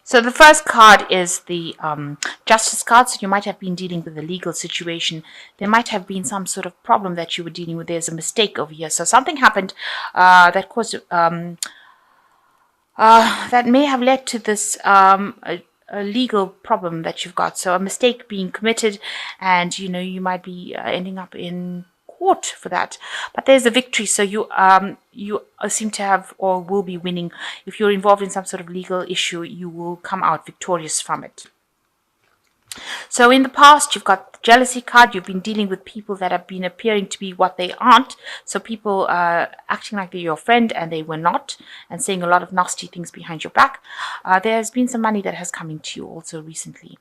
So the first card is the Justice card. So you might have been dealing with a legal situation. There might have been some sort of problem that you were dealing with. There's a mistake over here. So something happened that caused that may have led to this a legal problem that you've got. So a mistake being committed, and you might be ending up in court for that. But there's a victory, so you seem to have or will be winning. If you're involved in some sort of legal issue, you will come out victorious from it. So in the past, you've got the jealousy card. You've been dealing with people that have been appearing to be what they aren't. So people acting like they're your friend and they were not, and saying a lot of nasty things behind your back. There's been some money that has come into you also recently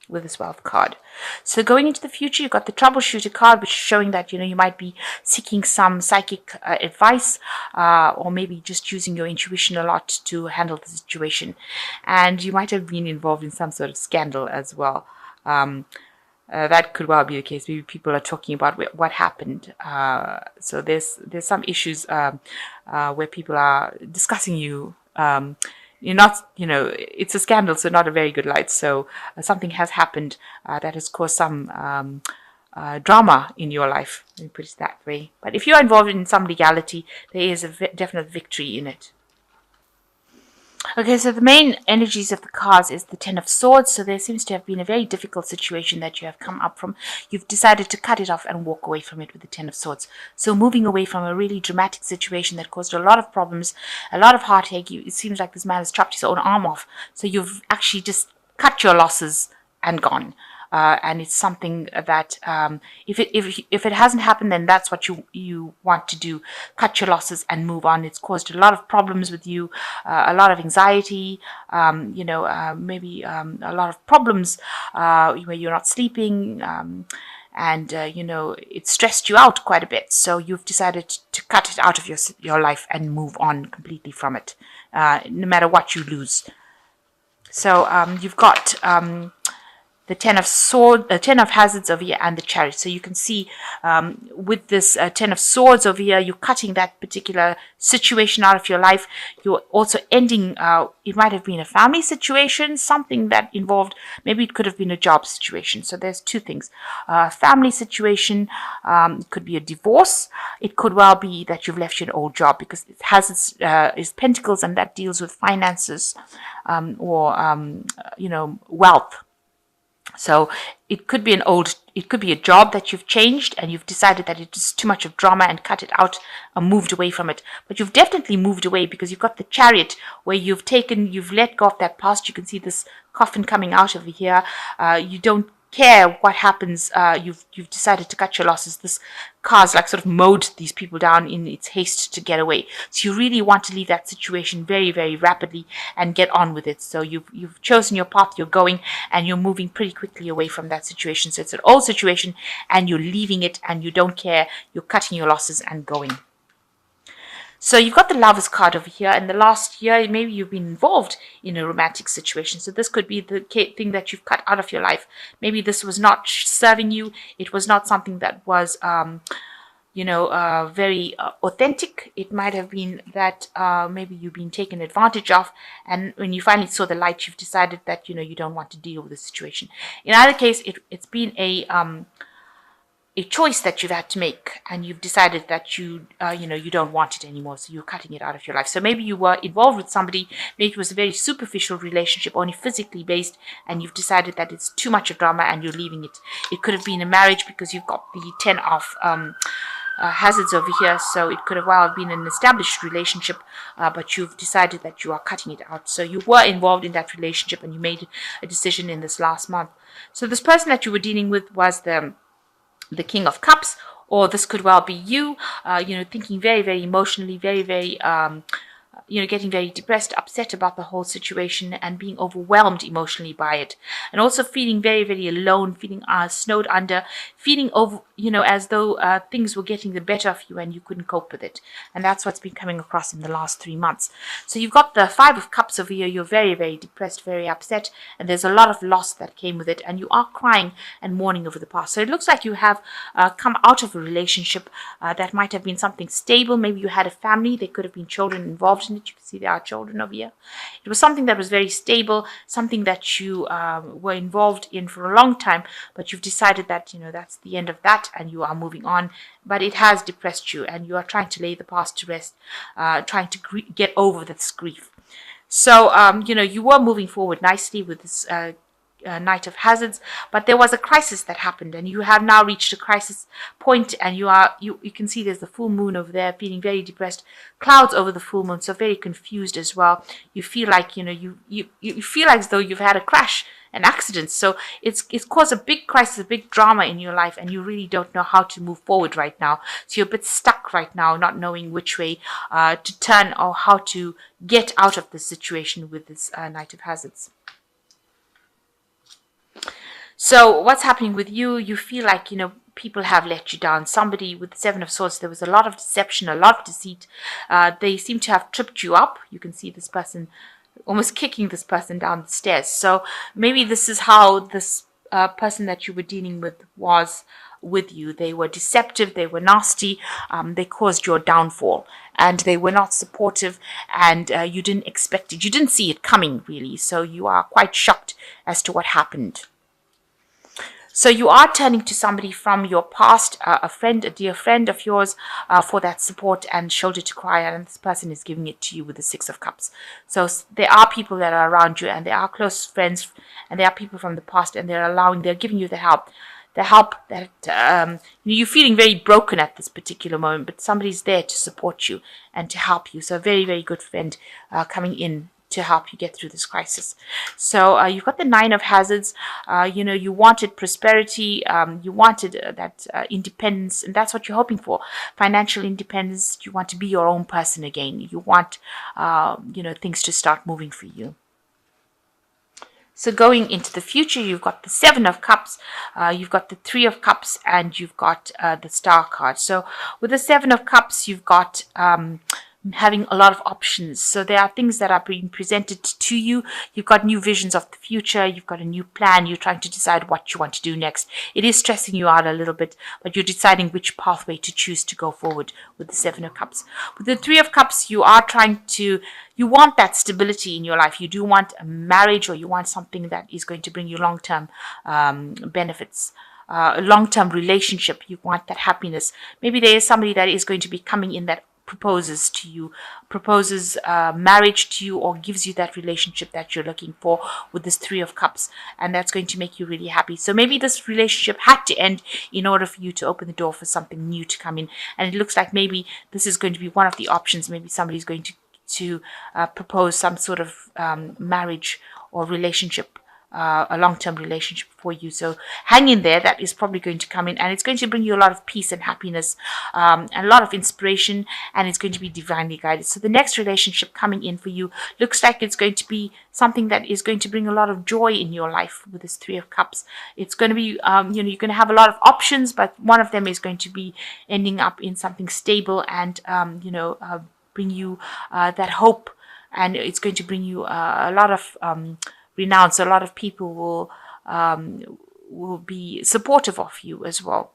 with this wealth card. So going into the future, you've got the troubleshooter card, which is showing that you might be seeking some psychic advice, or maybe just using your intuition a lot to handle the situation, and you might have been involved in some sort of scandal as well. That could well be the case. Maybe people are talking about what happened. So there's some issues where people are discussing you. You're not, it's a scandal, so not a very good light. So something has happened that has caused some drama in your life. Let me put it that way. But if you're involved in some legality, there is a definite victory in it. Okay, so the main energies of the cards is the Ten of Swords. So there seems to have been a very difficult situation that you have come up from. You've decided to cut it off and walk away from it with the Ten of Swords. So moving away from a really dramatic situation that caused a lot of problems, a lot of heartache. It seems like this man has chopped his own arm off. So you've actually just cut your losses and gone. And it's something that if it hasn't happened, then that's what you want to do. Cut your losses and move on. It's caused a lot of problems with you, a lot of anxiety, maybe a lot of problems where you're not sleeping. And it stressed you out quite a bit. So you've decided to cut it out of your life and move on completely from it, no matter what you lose. So you've got the Ten of Hazards over here, and the Chariot. So you can see with this Ten of Swords over here, you're cutting that particular situation out of your life. You're also ending, it might have been a family situation, something that involved, maybe it could have been a job situation. So there's two things. Family situation, it could be a divorce. It could well be that you've left your old job, because it has its Pentacles, and that deals with finances or wealth. So it could be a job that you've changed and you've decided that it's too much of drama and cut it out and moved away from it. But you've definitely moved away, because you've got the Chariot where you've let go of that past. You can see this coffin coming out over here. You don't care what happens. You've decided to cut your losses. This car's like sort of mowed these people down in its haste to get away. So you really want to leave that situation very, very rapidly and get on with it. So you've chosen your path, you're going, and you're moving pretty quickly away from that situation. So it's an old situation and you're leaving it and you don't care. You're cutting your losses and going. So you've got the Lovers card over here. In the last year, maybe you've been involved in a romantic situation. So this could be the thing that you've cut out of your life. Maybe this was not serving you. It was not something that was, very authentic. It might have been that maybe you've been taken advantage of. And when you finally saw the light, you've decided that, you don't want to deal with the situation. In either case, it's been a choice that you've had to make, and you've decided that you don't want it anymore, so you're cutting it out of your life. So maybe you were involved with somebody, maybe it was a very superficial relationship, only physically based, and you've decided that it's too much of drama and you're leaving it. It could have been a marriage, because you've got the Ten of Hazards over here, so it could have well been an established relationship, but you've decided that you are cutting it out. So you were involved in that relationship and you made a decision in this last month. So this person that you were dealing with was the King of Cups, or this could well be you, thinking very, very emotionally, very, very, getting very depressed, upset about the whole situation and being overwhelmed emotionally by it. And also feeling very, very alone, feeling snowed under, feeling as though things were getting the better of you and you couldn't cope with it. And that's what's been coming across in the last 3 months. So you've got the Five of Cups over here. You're very, very depressed, very upset, and there's a lot of loss that came with it, and you are crying and mourning over the past. So it looks like you have come out of a relationship that might have been something stable. Maybe you had a family. There could have been children involved in it. You can see there are children over here. It was something that was very stable, something that you were involved in for a long time, but you've decided that, that's the end of that and you are moving on. But it has depressed you and you are trying to lay the past to rest, trying to get over this grief. So, you were moving forward nicely with this Knight of Hazards, but there was a crisis that happened and you have now reached a crisis point, and you can see there's the full moon over there, feeling very depressed, clouds over the full moon, so very confused as well. You feel like, you feel as though you've had a crash, an accident. So it's caused a big crisis, a big drama in your life, and you really don't know how to move forward right now. So you're a bit stuck right now, not knowing which way to turn or how to get out of this situation with this Knight of Hazards. So what's happening with you? You feel like, people have let you down. Somebody with the Seven of Swords, there was a lot of deception, a lot of deceit. They seem to have tripped you up. You can see this person almost kicking this person down the stairs. So maybe this is how this person that you were dealing with was with you. They were deceptive, they were nasty, they caused your downfall, and they were not supportive, and you didn't expect it. You didn't see it coming, really. So you are quite shocked as to what happened. So you are turning to somebody from your past, a friend, a dear friend of yours, for that support and shoulder to cry on, and this person is giving it to you with the Six of Cups. So there are people that are around you, and they are close friends, and they are people from the past, and they're giving you the help that you're feeling very broken at this particular moment, but somebody's there to support you and to help you. So a very, very good friend coming in to help you get through this crisis. So you've got the Nine of Hazards. You wanted prosperity, you wanted that independence, and that's what you're hoping for. Financial independence. You want to be your own person again. You want things to start moving for you. So going into the future, you've got the Seven of Cups, you've got the Three of Cups, and you've got the Star card. So with the Seven of Cups, you've got having a lot of options. So there are things that are being presented to you. You've got new visions of the future. You've got a new plan. You're trying to decide what you want to do next. It is stressing you out a little bit, but you're deciding which pathway to choose to go forward with the Seven of Cups. With the Three of Cups, you want that stability in your life. You do want a marriage, or you want something that is going to bring you long-term benefits. A long-term relationship. You want that happiness. Maybe there is somebody that is going to be coming in that proposes to you, proposes marriage to you, or gives you that relationship that you're looking for with this Three of Cups, and that's going to make you really happy. So maybe this relationship had to end in order for you to open the door for something new to come in, and it looks like maybe this is going to be one of the options. Maybe somebody's going to propose some sort of marriage or relationship, a long-term relationship for you. So hang in there. That is probably going to come in, and it's going to bring you a lot of peace and happiness, and a lot of inspiration, and it's going to be divinely guided. So the next relationship coming in for you looks like it's going to be something that is going to bring a lot of joy in your life with this Three of Cups. It's going to be, you're going to have a lot of options, but one of them is going to be ending up in something stable and, bring you that hope, and it's going to bring you a lot of renown. So a lot of people will be supportive of you as well,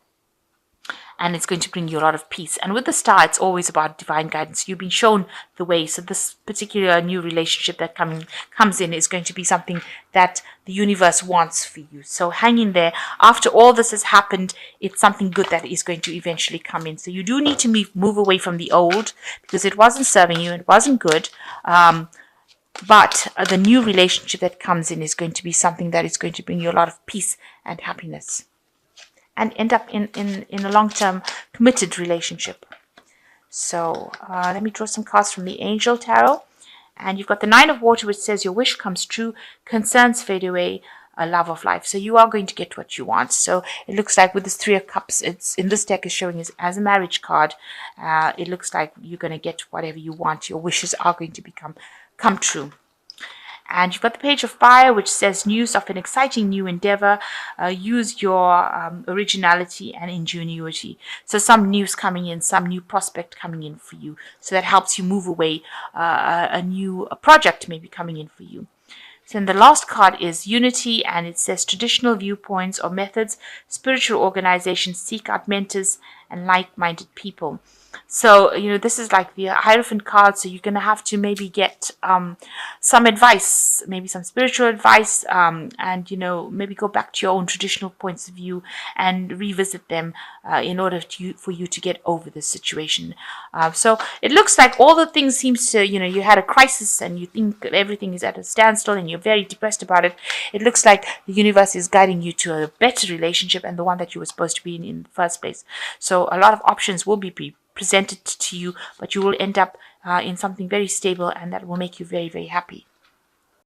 and it's going to bring you a lot of peace. And with the Star, it's always about divine guidance. You've been shown the way. So this particular new relationship that comes in is going to be something that the universe wants for you. So hang in there. After all this has happened, it's something good that is going to eventually come in. So you do need to move away from the old, because it wasn't serving you, it wasn't good. But the new relationship that comes in is going to be something that is going to bring you a lot of peace and happiness, and end up in a long-term committed relationship. So let me draw some cards from the Angel Tarot. And you've got the Nine of Water, which says your wish comes true, concerns fade away, a love of life. So you are going to get what you want. So it looks like with this Three of Cups, it's in this deck is showing as a marriage card. It looks like you're going to get whatever you want. Your wishes are going to come true. And you've got the Page of Fire, which says news of an exciting new endeavor. Use your originality and ingenuity. So some news coming in, some new prospect coming in for you. So that helps you move away. A new project may be coming in for you. So then the last card is Unity, and it says traditional viewpoints or methods, spiritual organizations seek out mentors and like-minded people. So, this is like the Hierophant card, so you're going to have to maybe get some advice, maybe some spiritual advice, and, maybe go back to your own traditional points of view and revisit them in order for you to get over this situation. So it looks like all the things seems to, you had a crisis and you think everything is at a standstill and you're very depressed about it. It looks like the universe is guiding you to a better relationship and the one that you were supposed to be in the first place. So a lot of options will be presented to you, but you will end up in something very stable, and that will make you very, very happy.